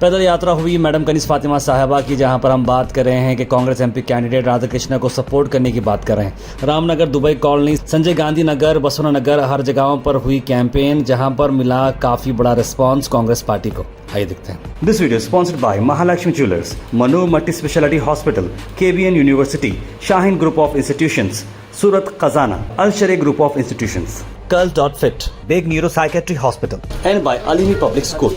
पैदल यात्रा हुई मैडम कनीज़ फातिमा साहिबा की, जहां पर हम बात कर रहे हैं कि कांग्रेस एमपी कैंडिडेट राधा कृष्णा को सपोर्ट करने की बात कर रहे हैं। रामनगर, दुबई कॉलोनी, संजय गांधी नगर, बसवना नगर, हर जगहों पर हुई कैंपेन, जहां पर मिला काफ़ी बड़ा रिस्पॉन्स कांग्रेस पार्टी को। आइए देखते हैं। This video sponsored by Mahalakshmi jewellers, Mano multi speciality hospital, KBN university, Shaheen group of institutions, Surat Khazana, अल शरे group of institutions, Curl.fit, Big Neuropsychiatry Hospital, and by Alimi Public School.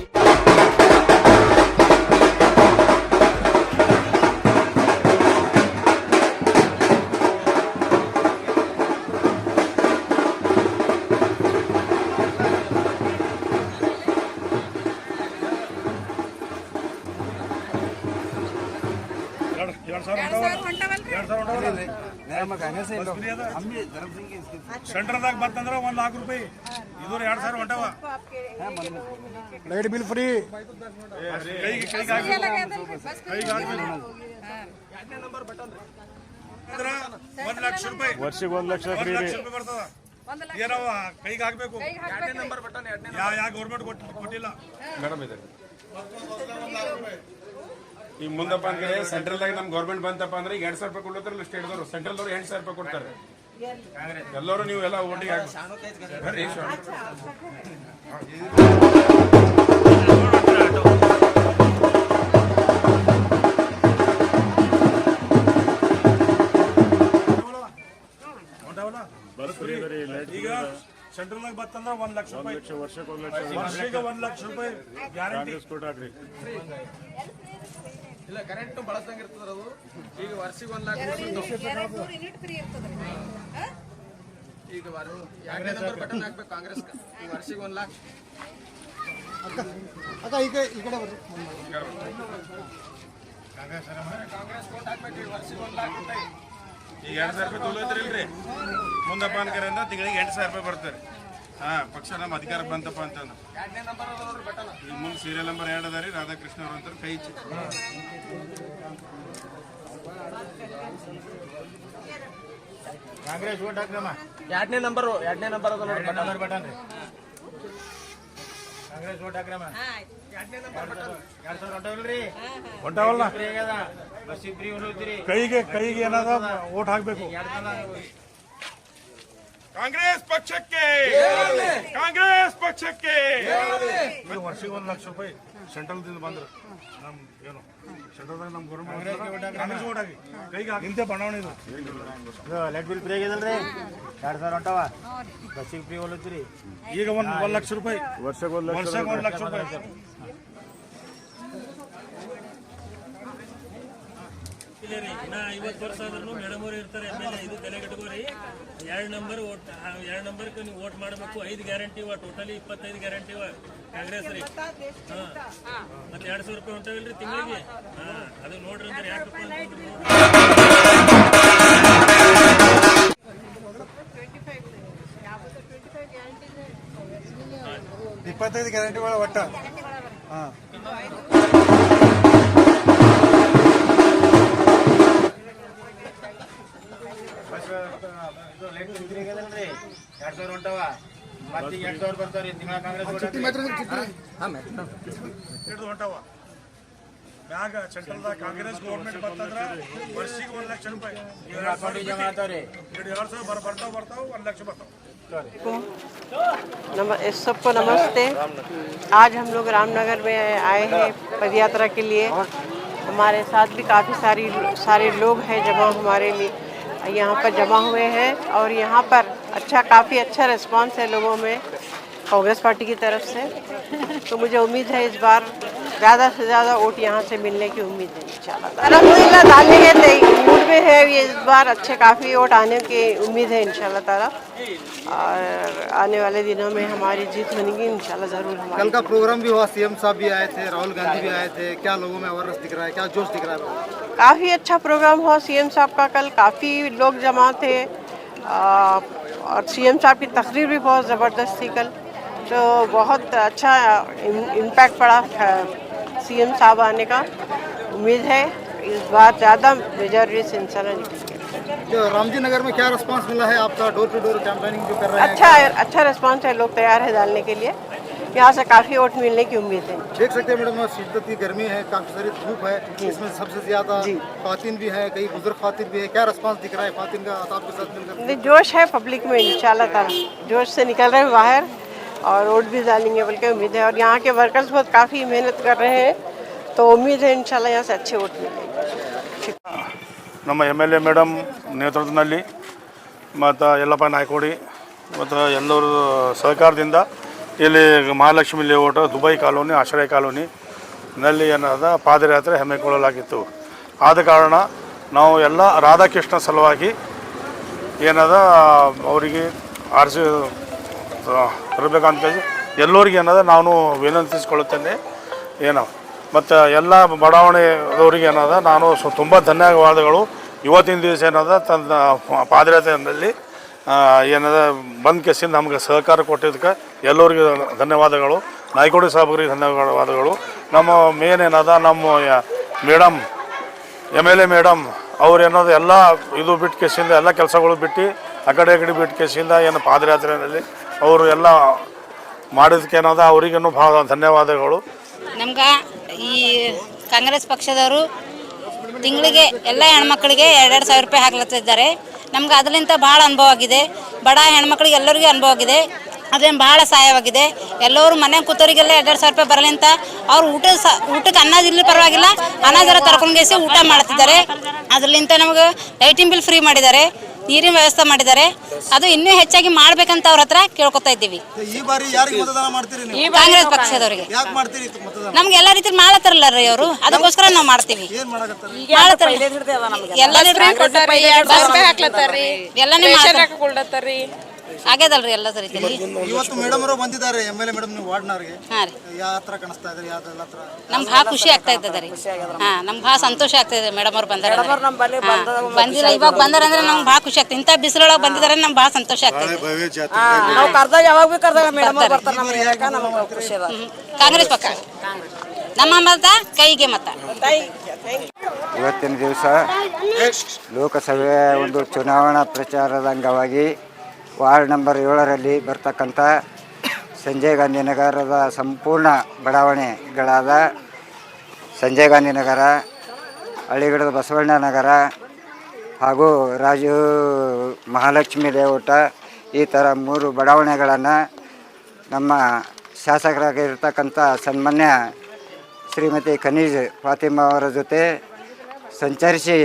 Centre ದಾಗ ಬರ್ತಂದ್ರ 1 लाख ರೂಪಾಯಿ ಇದು 2000 ಹೊಂಟವ ಲೈಟ್ ಬಿಲ್ ಫ್ರೀ ಕೈಗೆ ನಂಬರ್ ಬಟನ್ ಅಂದ್ರೆ 1 ಲಕ್ಷ ರೂಪಾಯಿ ವರ್ಷಕ್ಕೆ 1 ಲಕ್ಷ ಫ್ರೀ ಬರ್ತದ ಏನವ ಕೈಗೆ ಹಾಕಬೇಕು ಎರಡನೇ ನಂಬರ್ ಬಟನ್ ಯಾ ಗವರ್ನಮೆಂಟ್ ಕೊಟ್ಟಿಲ್ಲ ಮೇಡಮ್ ಇದೆ ಈ ಮುಂದಪ್ಪ ಅಂದ್ರೆ ಸೆಂಟ್ರಲ್ ದಾಗ ನಮ್ ಗವರ್ನಮೆಂಟ್ ಬಂತಪ್ಪ ಅಂದ್ರೆ 2000 ರೂಪಾಯಿ ಕೊಡ್ತಾರಲ್ಲ ಸ್ಟೇಟ್ದವರು ಸೆಂಟ್ರಲ್ದವರು 8000 ರೂಪಾಯಿ ಕೊಡ್ತಾರೆ ಎಲ್ಲರೂ ನೀವು ಎಲ್ಲ ಓಟಿಗೆ ಬರ್ರಿ ಈಗ ಸೆಂಟ್ರಲ್ ದಾಗ ಬರ್ತಂದ್ರ 1 ಲಕ್ಷ ರೂಪಾಯಿ ವರ್ಷಕ್ಕೆ 1 ಲಕ್ಷ ರೂಪಾಯಿ ಗ್ಯಾರಂಟಿ ಕೊಟ್ಟಾಕ್ರಿ ಇಲ್ಲ ಕರೆಂಟ್ ಬಳಸಂಗ ಇರ್ತದ ಅದು ಈಗ ವರ್ಷಕ್ಕೆ 1 ಲಕ್ಷ ಯೂನಿಟ್ ಫ್ರೀ ಇರ್ತದ ಈಗ ಎರಡನೇ ನಂಬರ್ ಬಟನ್ ಹಾಕಬೇಕು ಕಾಂಗ್ರೆಸ್ ಈ ವರ್ಷಕ್ಕೆ 1 ಲಕ್ಷ ಅಕ್ಕ ಈ ಕಡೆ ಬರ್ರಿ ಕಾಂಗ್ರೆಸ್ ಕೋಟ್ ಹಾಕಬೇಕು ಈ ವರ್ಷಕ್ಕೆ 1 ಲಕ್ಷ ರೂಪಾಯಿ ಈಗ 2000 ರೂಪಾಯಿ ತೊಗೊಳ್ತಿರಲ್ರಿ ಮುಂದಪ್ಪ ಅನ್ಕರಿಂದ ತಿಂಗಳಿಗೆ 8000 ರೂಪಾಯಿ ಬರ್ತಾರೆ ಪಕ್ಷ ನಮ್ಮ ಅಧಿಕಾರಕ್ಕೆ ಬಂತಪ್ಪ ಅಂತಂದ್ರೆ ಈಗ ಮುಂದೆ ಸೀರಿಯಲ್ ನಂಬರ್ 2 ಅದ ರೀ ರಾಧಾಕೃಷ್ಣ ಅವ್ರ ಅಂತಾರೆ ಕೈ ಕಾಂಗ್ರೆಸ್ ಓಟ್ ಹಾಕ್ರಮ್ಮ ಎರಡನೇ ನಂಬರ್ ಅದ ನೋಡಿ ಬಟನ್ ರೀ ಕಾಂಗ್ರೆಸ್ ಓಟ್ ಹಾಕ್ರಮ್ಮ ಎರಡನೇ ನಂಬರ್ ಬಟನ್ 2000 ಹೊಂಟವಲ್ರಿ ಹೊಂಟವಲ್ಲ ಬಸ್ಸಿಗೆ ಫ್ರೀ ಹೊಂಟೋಗ್ತೀರಿ ಕೈಗೆ ಏನಾದ ಓಟ್ ಹಾಕ್ಬೇಕು ಕಾಂಗ್ರೆಸ್ ಪಕ್ಷಕ್ಕೆ ಕಾಂಗ್ರೆಸ್ ಪಕ್ಷಕ್ಕೆ ವರ್ಷಕ್ಕೆ 1 ಲಕ್ಷ ರೂಪಾಯಿ ಸೆಂಟ್ರಲ್ ದಿಂದ ಬಂದ್ರು ನಮ್ ಏನು ಸೆಂಟ್ರಲ್ದಾಗ ನಮ್ ಗವರ್ನಮೆಂಟ್ ಓಟ್ ಹಾಕಿ ಕೈಗೆ ಇಂತೆ ಬಣಾವಣೆ ಇದು ಲೈಟ್ ಬಿಲ್ ಫ್ರೀ ಆಗಿದಲ್ರಿ 2000 ಹೊಂಟವ ಬಸ್ಸಿಗೆ ಫ್ರೀ ಹೊಲತ್ತೀರಿ ಈಗ 1 ಲಕ್ಷ ರೂಪಾಯಿ ವರ್ಷಕ್ಕೆ 1 ಲಕ್ಷ ರೂಪಾಯಿ ಇನ್ನ 50 ವರ್ಷ ಆದ್ರೂ ಮೇಡಮ್ ಅವರು ಇರ್ತಾರೆ MLA ಇದು ತಲೆ ಕಟ್ಕೋರಿ 2 ನಂಬರ್ ನೀವು ವೋಟ್ ಮಾಡಬೇಕು 5 ಗ್ಯಾರಂಟಿ ಟೋಟಲಿ 25 ಗ್ಯಾರಂಟಿ ಕಾಂಗ್ರೆಸ್ ರೀ ಮತ್ತೆ 200 ರೂಪಾಯಿ ಹೊಂಟವಿಲ್ರಿ ತಿಂಗಳಿಗೆ ಅದು ನೋಡ್ರಿ ಅಂದ್ರೆ ಯಾಕಪ್ಪ ಅಂತಂದ್ರೆ 25 ಗ್ಯಾರಂಟಿಗಳ ಒಟ್ಟ ಹೊಂಟವ ಮತ್ತೆ 2000 ಬರ್ತಾವ್ರಿ ತಿಂಗಳ ಕಾಂಗ್ರೆಸ್ ಹೊಂಟವ ಮ್ಯಾಗ ಸೆಂಟ್ರಲ್ದಾಗ ಕಾಂಗ್ರೆಸ್ ಗವರ್ನಮೆಂಟ್ ಬರ್ತಂದ್ರ ವರ್ಷಿಗೆ 1 ಲಕ್ಷ ರೂಪಾಯಿ ಜಮಾ ಆಗ್ತಾವ್ರಿ 2000 ಬರ್ತಾವ 1 ಲಕ್ಷ ಬರ್ತಾವ। सबको नमस्ते। आज हम लोग रामनगर में आए हैं पदयात्रा के लिए। हमारे साथ भी काफ़ी सारे लोग हैं जमा हमारे लिए यहाँ पर जमा हुए हैं और यहाँ पर काफ़ी अच्छा रिस्पांस है लोगों में कांग्रेस पार्टी की तरफ से। तो मुझे उम्मीद है इस बार ज़्यादा से ज़्यादा वोट यहाँ से मिलने की उम्मीद है इंशाल्लाह। अलहम्दुलिल्लाह डालने के मूड में है ये इस बार काफ़ी वोट आने की उम्मीद है इंशाल्लाह ताला और आने वाले दिनों में हमारी जीत बनेगी इंशाल्लाह ज़रूर। हमारे कल का प्रोग्राम भी हुआ, CM साहब भी आए थे, राहुल गांधी भी आए थे, क्या लोगों में अवेयरनेस दिख रहा है, क्या जोश दिख रहा है? काफ़ी अच्छा प्रोग्राम हुआ CM साहब का, कल काफ़ी लोग जमा थे और CM साहब की तकरीर भी बहुत ज़बरदस्त थी कल, तो बहुत अच्छा इम्पैक्ट पड़ा CM साहब आने का। उम्मीद है इस बार ज़्यादा मेजॉरिटी से इंशाल्लाह निकलेंगे। जो रामजी नगर में क्या रिस्पांस मिला है आपका? डोर टू डोर कैंपेनिंग जो कर रहे हैं अच्छा रिस्पांस है, लोग तैयार है डालने के लिए। यहाँ से काफ़ी वोट मिलने की उम्मीद है। देख सकते हैं मैडम, शिद्दत की गर्मी है, काफी सारी धूप है, इसमें सबसे ज्यादा खातिन भी है, कई बुजुर्ग खातिन भी है। क्या रिस्पांस दिख रहा है खातिन का आपके साथ मिलकर? जोश है पब्लिक में, इंशाल्लाह ताला जोश से निकल रहे हैं बाहर और वोट भी डालेंगे बल्कि उम्मीद है। और यहाँ के वर्कर्स बहुत काफ़ी मेहनत कर रहे हैं, तो उम्मीद है इंशाल्लाह यहाँ से अच्छे वोट मिलेंगे। ನಮ್ಮ MLA ಮೇಡಮ್ ನೇತೃತ್ವದಲ್ಲಿ ಮತ್ತು ಯಲ್ಲಪ್ಪ ನಾಯ್ಕೋಡಿ ಮತ್ತು ಎಲ್ಲರ ಸಹಕಾರದಿಂದ ಇಲ್ಲಿ ಮಹಾಲಕ್ಷ್ಮಿ ಲೇಔಟ್, ದುಬೈ ಕಾಲೋನಿ, ಆಶ್ರಯ ಕಾಲೋನಿನಲ್ಲಿ ಏನಾದ ಪಾದಯಾತ್ರೆ ಹಮ್ಮಿಕೊಳ್ಳಲಾಗಿತ್ತು. ಆದ ಕಾರಣ ನಾವು ಎಲ್ಲ ರಾಧಾಕೃಷ್ಣ ಸಲುವಾಗಿ ಏನದ ಅವರಿಗೆ ಆರಿಸಿ ತರಬೇಕಂತ ಎಲ್ಲರಿಗೆ ಏನದ ನಾನು ವಿನಂತಿಸಿಕೊಳ್ಳುತ್ತೇನೆ. ಏನೋ ಮತ್ತು ಎಲ್ಲ ಬಡಾವಣೆದವರಿಗೆ ಏನದ ನಾನು ತುಂಬ ಧನ್ಯವಾದಗಳು. ಇವತ್ತಿನ ದಿವಸ ಏನದ ತನ್ನ ಪಾದಯಾತ್ರೆಯಲ್ಲಿ ಏನದ ಬಂದ್ ಕೇಸಿಂದ ನಮಗೆ ಸಹಕಾರ ಕೊಟ್ಟಿದ್ದಕ್ಕೆ ಎಲ್ಲರಿಗೆ ಧನ್ಯವಾದಗಳು. ನಾಯ್ಕೋಡಿ ಸಾಹೇಬ್ರಿಗೆ ಧನ್ಯವಾದಗಳು. ನಮ್ಮ ಮೇನ್ ಏನದ ನಮ್ಮ ಮೇಡಮ್ MLA ಮೇಡಮ್ ಅವ್ರು ಏನದು ಎಲ್ಲ ಇದು ಬಿಟ್ಟು ಕೇಸಿಂದ ಎಲ್ಲ ಕೆಲಸಗಳು ಬಿಟ್ಟು ಆ ಕಡೆ ಬಿಟ್ಟು ಕೇಸಿಂದ ಏನು ಪಾದಯಾತ್ರೆಯಲ್ಲಿ ಅವರು ಎಲ್ಲ ಮಾಡಿದಕ್ಕೆ ಏನದ ಅವರಿಗೂ ಭಾಳ ಧನ್ಯವಾದಗಳು. ನಮ್ಗೆ ಈ ಕಾಂಗ್ರೆಸ್ ಪಕ್ಷದವರು ತಿಂಗಳಿಗೆ ಎಲ್ಲ ಹೆಣ್ಮಕ್ಳಿಗೆ 2,000 ರೂಪಾಯಿ ಹಾಕ್ಲತ್ತಿದ್ದಾರೆ. ನಮ್ಗೆ ಅದರಿಂದ ಭಾಳ ಅನುಭವ ಆಗಿದೆ. ಬಡ ಹೆಣ್ಮಕ್ಳಿಗೆ ಎಲ್ಲರಿಗೂ ಅನುಭವ ಆಗಿದೆ. ಅದೇನು ಭಾಳ ಸಹಾಯವಾಗಿದೆ. ಎಲ್ಲರೂ ಮನೆ ಕೂತವರಿಗೆಲ್ಲ 2,000 ರೂಪಾಯಿ ಬರಲಿಂತ ಅವ್ರು ಊಟಕ್ಕೆ ಅನ್ನದಿಲ್ಲ ಪರವಾಗಿಲ್ಲ, ಅನ್ನದರ ತರ್ಕೊಂಡ್ಗೇಸಿ ಊಟ ಮಾಡ್ತಿದ್ದಾರೆ. ಅದರಲ್ಲಿಂತ ನಮಗೆ ಲೈಟಿಂಗ್ ಬಿಲ್ ಫ್ರೀ ಮಾಡಿದ್ದಾರೆ, ನೀರಿನ ವ್ಯವಸ್ಥೆ ಮಾಡಿದ್ದಾರೆ. ಅದು ಇನ್ನೂ ಹೆಚ್ಚಾಗಿ ಮಾಡ್ಬೇಕಂತ ಅವ್ರ ಹತ್ರ ಕೇಳ್ಕೊತಾ ಇದ್ದೀವಿ. ಈ ಬಾರಿ ಯಾರಿಗೆ ಮತದಾನ ಮಾಡ್ತೀರಿ ನೀವು? ಕಾಂಗ್ರೆಸ್ ಪಕ್ಷದವರಿಗೆ. ಯಾಕೆ ಮಾಡ್ತೀರಿ ಮತದಾನ? ನಮ್ಗೆ ಎಲ್ಲ ರೀತಿ ಮಾಡತ್ತಾರಲ್ಲ ರೀ ಅವರು, ಅದಕ್ಕೋಸ್ಕರ ನಾವು ಮಾಡ್ತೀವಿ. ಏನ್ ಮಾಡಕತ್ತಾರೆ? ಆಗ್ಯದಲ್ರಿ ಎಲ್ಲ ರೀತಿಯಲ್ಲಿ. ಇವತ್ತು ಮೇಡಮ್ ಅವರು ಬಂದಿದ್ದಾರೆ, MLA ಮೇಡಮ್ ನೀವು ವಾರ್ಡ್ನವ್ರಿಗೆ. ಹಾಂ ರೀ, ಯಾವ ಹತ್ರ ಕಾಣಿಸ್ತಾ ಇದ್ದಾರೆ? ಯಾವ ಹತ್ರ? ನಮ್ಗೆ ಭಾಳ ಖುಷಿ ಆಗ್ತಾ ಇದ್ದದ ರೀ. ಹಾಂ, ನಮ್ಗೆ ಭಾಳ ಸಂತೋಷ ಆಗ್ತಾ ಇದೆ ಮೇಡಮ್ ಅವ್ರು ಬಂದಾರ. ಬಂದಿಲ್ಲ, ಇವಾಗ ಬಂದಾರ ಅಂದ್ರೆ ನಮ್ಗೆ ಭಾಳ ಖುಷಿ ಆಗ್ತದೆ. ಇಂಥ ಬಿಸಿಲೊಳಗೆ ಬಂದಿದ್ದಾರೆ, ನಮ್ಗೆ ಭಾಳ ಸಂತೋಷ ಆಗ್ತದೆ. ನಾವು ಕರ್ದಾಗ ಯಾವಾಗ ಭೀ ಕರ್ದಾಗ ಮೇಡಮ್ ಬರ್ತಾರೆ ನಮ್ಮ ಏರಿಯಾಕ್ಕೆ, ನಮ್ಗೆ ಖುಷಿ ಅದ. ಕಾಂಗ್ರೆಸ್ ಪಕ್ಷ ನಮ್ಮ ಮತ ಕೈಗೆ ಮತ. ಇವತ್ತಿನ ದಿವಸ ಲೋಕಸಭೆಯ ಒಂದು ಚುನಾವಣಾ ಪ್ರಚಾರದ ಅಂಗವಾಗಿ ವಾರ್ಡ್ ನಂಬರ್ 7ರಲ್ಲಿ ಬರ್ತಕ್ಕಂಥ ಸಂಜಯ್ ಗಾಂಧಿ ನಗರದ ಸಂಪೂರ್ಣ ಬಡಾವಣೆಗಳಾದ ಸಂಜಯ್ ಗಾಂಧಿ ನಗರ, ಹಳ್ಳಿಗಿಡದ ಬಸವಣ್ಣ ನಗರ ಹಾಗೂ ರಾಜು ಮಹಾಲಕ್ಷ್ಮಿ ಲೇಔಟ, ಈ ಥರ 3 ಬಡಾವಣೆಗಳನ್ನು ನಮ್ಮ ಶಾಸಕರಾಗಿರ್ತಕ್ಕಂಥ ಸನ್ಮಾನ್ಯ ಶ್ರೀಮತಿ ಖನೀಜ್ ಫಾತಿಮಾ ಅವರ ಜೊತೆ ಸಂಚರಿಸಿ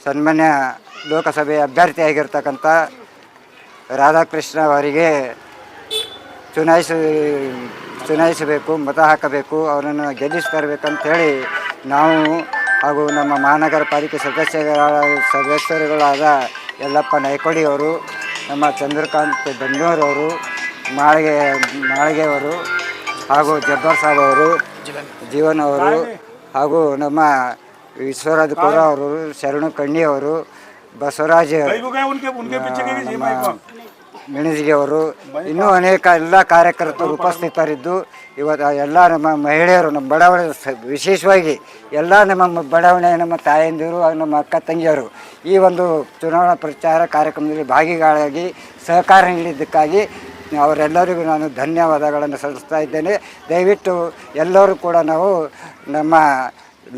ಸನ್ಮಾನ್ಯ ಲೋಕಸಭೆಯ ಅಭ್ಯರ್ಥಿಯಾಗಿರ್ತಕ್ಕಂಥ ರಾಧಾಕೃಷ್ಣ ಅವರಿಗೆ ಚುನಾಯಿಸಬೇಕು, ಮತ ಹಾಕಬೇಕು, ಅವರನ್ನು ಗೆಲ್ಲಿಸ್ತರಬೇಕಂಥೇಳಿ ನಾವು ಹಾಗೂ ನಮ್ಮ ಮಹಾನಗರ ಪಾಲಿಕೆ ಸದಸ್ಯರುಗಳಾದ ಯಲ್ಲಪ್ಪ ನಾಯ್ಕೋಡಿ ಅವರು, ನಮ್ಮ ಚಂದ್ರಕಾಂತ್ ಬೆಂಗಳೂರವರು, ಮಾಳಿಗೆಯವರು ಹಾಗೂ ಜಬ್ಬರ್ ಸಾಬ್ ಅವರು, ಜೀವನ್ ಅವರು ಹಾಗೂ ನಮ್ಮ ವಿಶ್ವರಾಜ್ ಕೋರ ಅವರು, ಶರಣು ಕಣ್ಣಿ ಅವರು, ಬಸವರಾಜ್ ಮೆಣಜಿಗೆ ಅವರು, ಇನ್ನೂ ಅನೇಕ ಎಲ್ಲ ಕಾರ್ಯಕರ್ತರು ಉಪಸ್ಥಿತರಿದ್ದು ಇವತ್ತು ಎಲ್ಲ ನಮ್ಮ ಮಹಿಳೆಯರು, ನಮ್ಮ ಬಡಾವಣೆ ವಿಶೇಷವಾಗಿ ಎಲ್ಲ ನಮ್ಮ ಬಡಾವಣೆ ನಮ್ಮ ತಾಯಂದಿರು, ನಮ್ಮ ಅಕ್ಕ ತಂಗಿಯರು ಈ ಒಂದು ಚುನಾವಣಾ ಪ್ರಚಾರ ಕಾರ್ಯಕ್ರಮದಲ್ಲಿ ಭಾಗಿಗಳಾಗಿ ಸಹಕಾರ ನೀಡಿದ್ದಕ್ಕಾಗಿ ಅವರೆಲ್ಲರಿಗೂ ನಾನು ಧನ್ಯವಾದಗಳನ್ನು ಸಲ್ಲಿಸ್ತಾ ಇದ್ದೇನೆ. ದಯವಿಟ್ಟು ಎಲ್ಲರೂ ಕೂಡ ನಾವು ನಮ್ಮ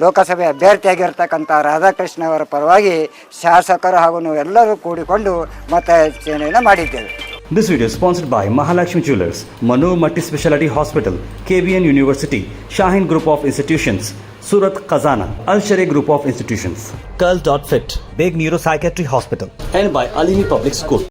ಲೋಕಸಭೆ ಅಭ್ಯರ್ಥಿಯಾಗಿರ್ತಕ್ಕಂಥ ರಾಧಾಕೃಷ್ಣ ಅವರ ಪರವಾಗಿ ಶಾಸಕರು ಹಾಗೂ ನಾವೆಲ್ಲರೂ ಕೂಡಿಕೊಂಡು ಮತಯಾಚನೆಯನ್ನು ಮಾಡಿದ್ದೇವೆ. This video is sponsored by Mahalakshmi Jewelers, Manu Multi Speciality Hospital, KBN University, Shaheen Group of Institutions, Surat Khazana, Al Sharia Group of Institutions, Curl.fit, Big Neuropsychiatry Hospital, and by Alimi Public School.